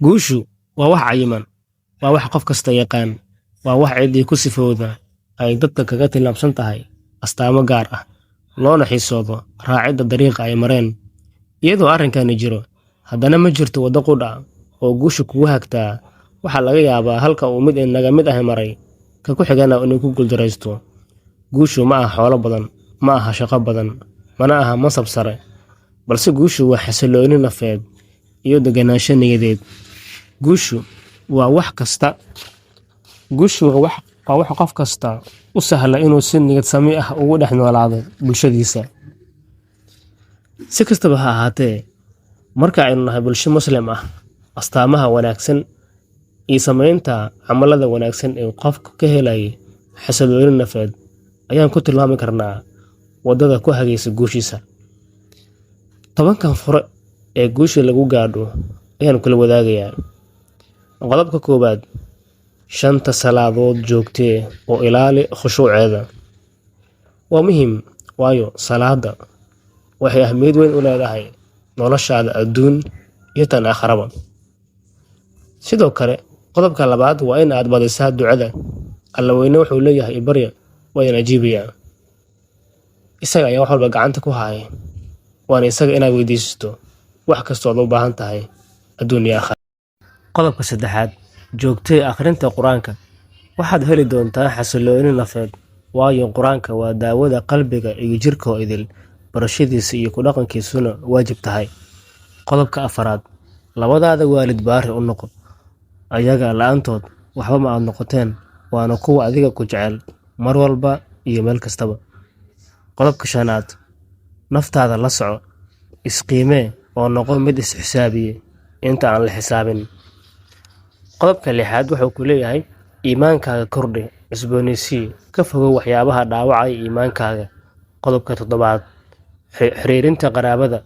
guushu waa wax cayiman, waa wax qof kasta yaqaan, waa wax ciddii ku sifowda ay dadka kaga tillaabsan tahay astaamo gaar ah, loona xiisoodo raacidda dariiqa ay mareen. Iyadoo arrinkani jiro, haddana ma jirto waddo qudha oo guusha kugu hagtaa. Waxaa laga yaabaa halka uu mid inaga mid ah maray, ka ku xigana inuu ku guuldaraysto. Guushu ma aha xoolo badan, ma aha shaqo badan, mana aha mansab sare, balse guushu waa xasillooni nafeed iyo deganaansho niyadeed. Guushu waa wax kasta waa wax qof kasta u sahla inuu si niyad sami ah ugu dhex noolaado bulshadiisa. Si kastaba ha ahaatee, marka aynu nahay bulsho Muslim ah, astaamaha wanaagsan iyo samaynta camalada wanaagsan ee qofku ka helay xasillooni nafeed ayaan ku tilmaami karnaa waddada ku hagaysa guushiisa. 10 fure ee guusha lagu gaadho ayaan kula wadaagayaa. Qodobka koowaad, 5 salaadood joogtee oo ilaali khushuuceeda. Waa muhiim, waayo salaada waxay ahmiyad weyn u leedahay noloshaada adduun iyo tan aakharaba. Sidoo kale, qodobka labaad waa in aad badisaa ducada. Alla weyne wuxuu leeyahay barya waa in ajiibayaa. Isaga ayaa wax walba gacanta ku haya, waana isaga inaad weydiisato wax kastoo aad u baahan tahay adduun iyo aakhira. Qodobka saddexaad, joogtee akhrinta Quraanka. Waxaad heli doontaa xasillooni nafeed, waayo Quraanka waa daawada qalbiga iyo jirka oo idil, barashadiisa iyo ku dhaqankiisuna waajib tahay. Qodobka afaraad, labadaada waalid baari u noqo. Ayaga la'aantood waxba ma aad noqoteen, waana kuwa adiga ku jecel mar walba iyo meel kastaba. Qodobka shanaad, naftaada la soco, isqiimee oo noqo mid is-xisaabiye inta aan la xisaabin. Qodobka lixaad wuxuu ku leeyahay iimaankaaga kordhi, cusboonaysii, ka fogow waxyaabaha dhaawacaya iimaankaaga. Qodobka toddobaad, xiriirinta qaraabada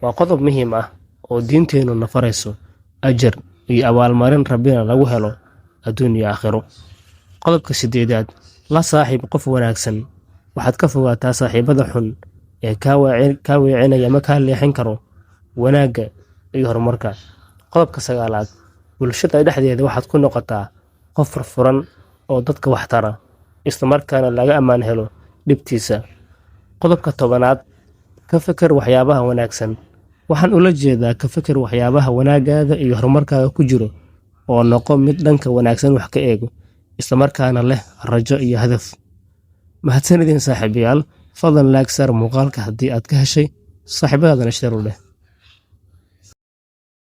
waa qodob muhiim ah oo diinteennu na farayso, ajar iyo abaalmarin Rabbina lagu helo adduun iyo aakhiro. Qodobka sideedaad, la saaxiib qof wanaagsan. Waxaad ka fogaataa saaxiibada xun ee kaa weecinaya ama kaa leexin karo wanaagga iyo horumarka. Qodobka sagaalaad, bulshada dhexdeeda waxaad ku noqotaa qof furfuran oo dadka wax tara, isla markaana laga ammaan helo dhibtiisa. Qodobka 10aad, ka fikir waxyaabaha wanaagsan. Waxaan ula jeedaa ka fikir waxyaabaha wanaaggaada iyo horumarkaaga ku jiro, oo noqo mid dhanka wanaagsan wax ka eego, isla markaana leh rajo iyo hadaf. Mahadsanidin saaxiibayaal, fadlan like saar muuqaalka haddii aad ka heshay, saaxiibadaadana share u leh.